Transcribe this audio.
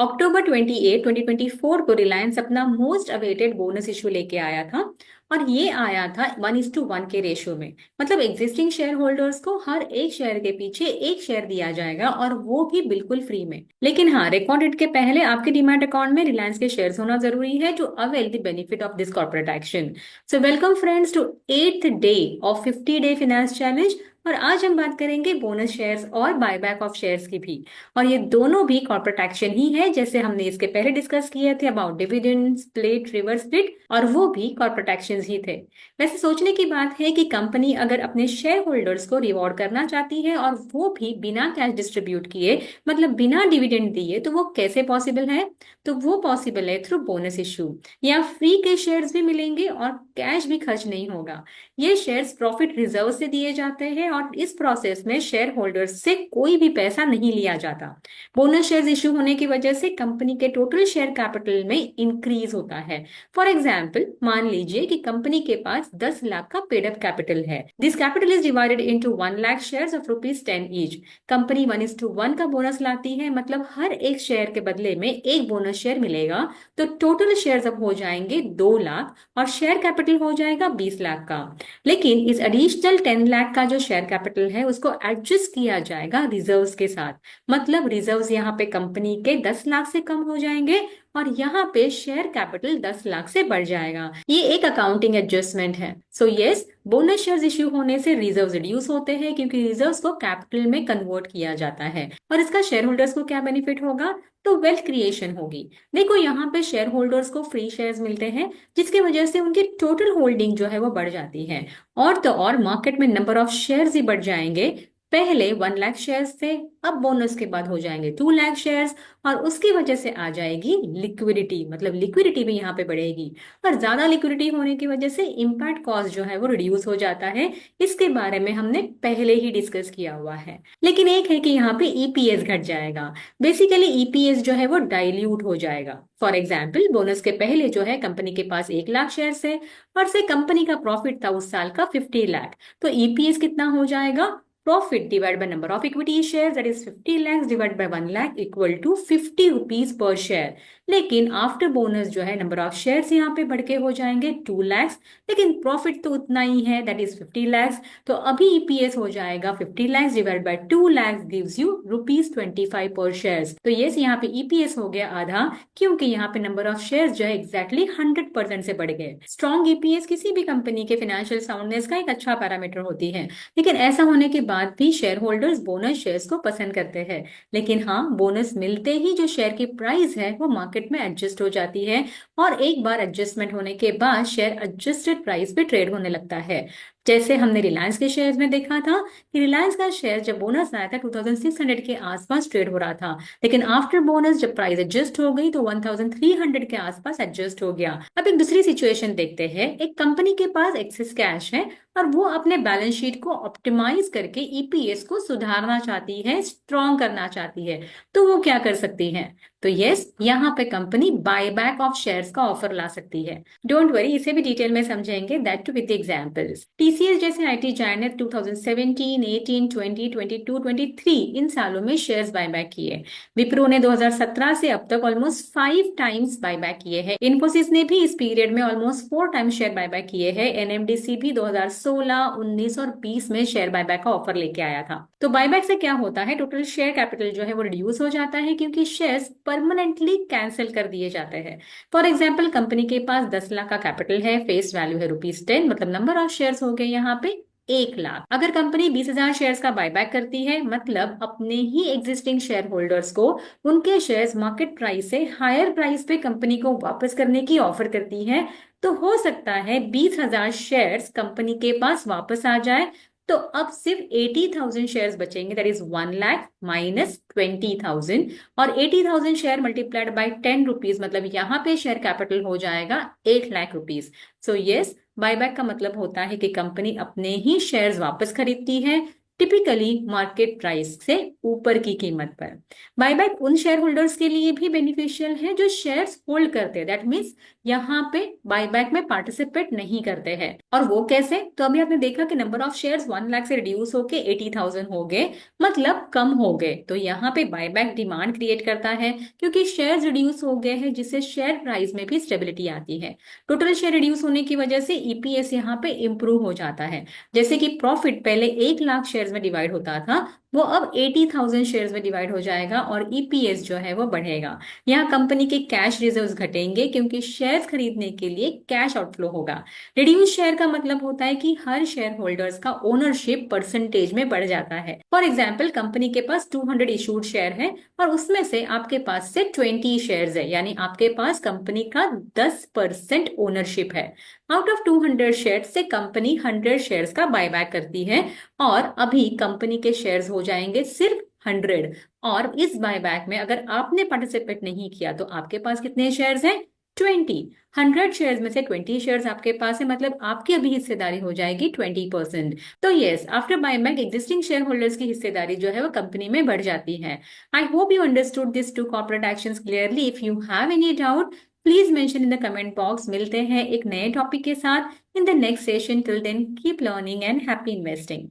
अक्टूबर 28, 2024 को रिलायंस अपना most awaited bonus issue लेके आया था। और ये आया था 1:1 के रेशियो में। मतलब एग्जिस्टिंग शेयर होल्डर्स को हर एक शेयर के पीछे एक शेयर दिया जाएगा, और वो भी बिल्कुल फ्री में। लेकिन हाँ, रिकॉर्ड डेट के पहले आपके डीमैट अकाउंट में रिलायंस के शेयर्स होना जरूरी है to avail the benefit of this corporate action. So welcome friends to 8th day of 50 day finance challenge. और आज हम बात करेंगे बोनस शेयर्स और बायबैक ऑफ शेयर्स की भी। और ये दोनों भी कॉर्पोरेट एक्शन ही है, जैसे हमने इसके पहले डिस्कस किए थे about dividend split, reverse split, और वो भी कॉर्पोरेट एक्शन ही थे। वैसे सोचने की बात है कि कंपनी अगर अपने शेयर होल्डर्स को रिवॉर्ड करना चाहती है और वो भी बिना कैश डिस्ट्रीब्यूट किए, मतलब बिना डिविडेंड दिए, तो वो कैसे पॉसिबल है? तो वो पॉसिबल है थ्रू बोनस इशू। या फ्री के शेयर्स भी मिलेंगे और कैश भी खर्च नहीं होगा। ये शेयर्स प्रॉफिट रिजर्व से दिए जाते हैं और इस प्रोसेस में शेयर होल्डर्स से कोई भी पैसा नहीं लिया जाता। बोनस शेयर्स इश्यू होने की वजह से कंपनी के टोटल शेयर कैपिटल में इंक्रीज होता है। फॉर एग्जाम्पल, मान लीजिए कि कंपनी के पास 10 लाख का पेड अप कैपिटल है। This capital is divided into 1 lakh shares of ₹10 each. Company 1:1 का बोनस लाती है, मतलब हर एक शेयर के बदले में एक बोनस शेयर मिलेगा। तो टोटल शेयर्स अब हो जाएंगे 2 लाख और शेयर कैपिटल हो जाएगा 20 लाख का। लेकिन इस एडिशनल 10 लाख का जो शेयर कैपिटल है उसको एडजस्ट किया जाएगा रिजर्व्स के साथ। मतलब रिजर्व्स यहाँ पे कंपनी के 10 लाख से कम हो जाएंगे और यहाँ पे शेयर कैपिटल 10 लाख से बढ़ जाएगा। ये एक अकाउंटिंग एडजस्टमेंट है। So yes, bonus shares issue होने से रिजर्व्स रिड्यूस होते हैं क्योंकि रिजर्व्स को कैपिटल में कन्वर्ट किया जाता है। और इसका शेयर होल्डर्स को क्या बेनिफिट होगा? तो वेल्थ क्रिएशन होगी। देखो, यहाँ पे शेयर होल्डर्स को फ्री शेयर्स मिलते हैं, जिसकी वजह से उनकी टोटल होल्डिंग जो है वो बढ़ जाती है। और तो और मार्केट में नंबर ऑफ शेयर्स ही बढ़ जाएंगे। पहले 1 लाख शेयर्स थे, अब बोनस के बाद हो जाएंगे 2 लाख शेयर्स। और उसकी वजह से आ जाएगी लिक्विडिटी, मतलब लिक्विडिटी भी यहाँ पे बढ़ेगी। और ज्यादा लिक्विडिटी होने की वजह से इम्पैक्ट कॉस्ट जो है वो रिड्यूस हो जाता है। इसके बारे में हमने पहले ही डिस्कस किया हुआ है। लेकिन एक है कि यहाँ पे ईपीएस घट जाएगा। बेसिकली ईपीएस जो है वो डाइल्यूट हो जाएगा। फॉर एग्जाम्पल, बोनस के पहले जो है कंपनी के पास 1 लाख शेयर्स है और से कंपनी का प्रॉफिट था उस साल का 50 लाख। तो ईपीएस कितना हो जाएगा? Profit divide by number of equity share, that is 50 lakhs divide by 1 lakh equal to 50 rupees per share. लेकिन आफ्टर बोनस जो है नंबर ऑफ शेयर्स यहाँ पे बढ़ के हो जाएंगे 2 lakhs, लेकिन प्रॉफिट तो उतना ही है, दैट इज 50 lakhs। तो अभी ईपीएस हो जाएगा 50 lakhs divide bye 2 lakhs gives you ₹25 पर शेयर। तो यस, यहाँ पे ईपीएस हो गया आधा, क्योंकि यहाँ पे नंबर ऑफ शेयर्स जो है एग्जैक्टली 100% से बढ़ गए। स्ट्रॉन्ग ईपीएस किसी भी कंपनी के फाइनेंशियल साउंडनेस का एक अच्छा पैरामीटर होती है। लेकिन ऐसा होने के बाद भी शेयर होल्डर्स बोनस शेयर्स को पसंद करते हैं। लेकिन हाँ, बोनस मिलते ही जो शेयर की प्राइस है वो मार्केट में एडजस्ट हो जाती है। और एक बार एडजस्टमेंट होने के बाद शेयर एडजस्टेड प्राइस पे ट्रेड होने लगता है। जैसे हमने रिलायंस के शेयर्स में देखा था कि रिलायंस का शेयर जब बोनस आया था 2600 के आसपास ट्रेड हो रहा था। लेकिन आफ्टर बोनस जब प्राइस एडजस्ट हो गई तो 1300 के आसपास एडजस्ट हो गया। अब एक दूसरी सिचुएशन देखते हैं। एक कंपनी के पास एक्सेस कैश है और वो अपने बैलेंस शीट को ऑप्टिमाइज करके ईपीएस को सुधारना चाहती है, स्ट्रॉन्ग करना चाहती है। तो वो क्या कर सकती है? तो यस, यहाँ पे कंपनी बायबैक ऑफ शेयर्स का ऑफर ला सकती है। डोंट वरी, इसे भी डिटेल में समझेंगे, that too with examples. TCS जैसे आईटी जायंट ने 2017, 18, 20, 22, 23 इन सालों में शेयर्स बायबैक किए। विप्रो ने 2017 से अब तक ऑलमोस्ट 5 टाइम्स बायबैक किए हैं। इन्फोसिस ने भी इस पीरियड में ऑलमोस्ट 4 टाइम्स शेयर बायबैक किए हैं। एनएमडीसी भी 2016, 19 और 20 में शेयर बायबैक का ऑफर लेके आया था। तो बायबैक से क्या होता है? टोटल शेयर कैपिटल जो है वो रिड्यूस हो जाता है, क्योंकि शेयर्स परमानेंटली कैंसिल कर दिए जाते हैं। फॉर एग्जाम्पल, कंपनी के पास 10 लाख का कैपिटल है, फेस वैल्यू है ₹10, मतलब नंबर ऑफ शेयर्स हो गए यहाँ पे 1 लाख। अगर कंपनी 20,000 शेयर्स का बायबैक करती है, मतलब अपने ही एग्जिस्टिंग शेयर होल्डर्स को उनके शेयर्स मार्केट प्राइस से हायर प्राइस पे कंपनी को वापस करने की ऑफर करती है, तो हो सकता है 20,000 शेयर्स कंपनी के पास वापस आ जाए। तो अब सिर्फ 80,000 शेयर्स बचेंगे, दैट इज 1 लाख माइनस 20,000। और 80,000 शेयर मल्टीप्लाइड बाय 10 रुपीज, मतलब यहाँ पे शेयर कैपिटल हो जाएगा 1 lakh rupees. So yes, buyback का मतलब होता है कि कंपनी अपने ही शेयर्स वापस खरीदती है टिपिकली मार्केट प्राइस से ऊपर की कीमत पर। बायबैक उन शेयर होल्डर्स के लिए भी बेनिफिशियल है जो शेयर्स होल्ड करते हैं, दैट मीन्स यहाँ पे बायबैक में पार्टिसिपेट नहीं करते हैं। और वो कैसे? तो अभी आपने देखा कि नंबर ऑफ शेयर्स 1 लाख से रिड्यूस होके 80,000 हो गए, मतलब कम हो गए। तो यहाँ पे बायबैक डिमांड क्रिएट करता है क्योंकि शेयर्स रिड्यूस हो गए हैं, जिससे शेयर प्राइस में भी स्टेबिलिटी आती है। टोटल शेयर रिड्यूस होने की वजह से ईपीएस यहाँ पे इंप्रूव हो जाता है। जैसे कि प्रॉफिट पहले 1 लाख शेयर्स में डिवाइड होता था, वो अब 80,000 शेयर्स में डिवाइड हो जाएगा और ईपीएस जो है वो बढ़ेगा। यहाँ कंपनी के कैश रिजर्व्स घटेंगे क्योंकि शेयर्स खरीदने के लिए कैश आउटफ्लो होगा। रिड्यूस शेयर का मतलब होता है कि हर शेयर होल्डर्स का ओनरशिप परसेंटेज में बढ़ जाता है। फॉर एग्जाम्पल, कंपनी के पास 200 इशूड शेयर है और उसमें से आपके पास से 20 शेयर्स है, यानी आपके पास कंपनी का 10% ओनरशिप है। आउट ऑफ 200 शेयर से कंपनी 100 शेयर्स का बायबैक करती है और अभी कंपनी के शेयर्स हो जाएंगे सिर्फ 100। और इस बायबैक में अगर आपने पार्टिसिपेट नहीं किया तो आपके पास कितने शेयर्स हैं? 20। 100 शेयर्स में से 20 शेयर्स आपके पास है, मतलब आपकी अभी हिस्सेदारी हो जाएगी 20%। तो yes, after buyback existing share holders की हिस्सेदारी जो है वो कंपनी में बढ़ जाती है। I hope you understood this to corporate actions clearly. If you have any doubt please mention in the comment box. मिलते हैं एक नए टॉपिक के साथ in the next session. Till then keep learning and happy investing.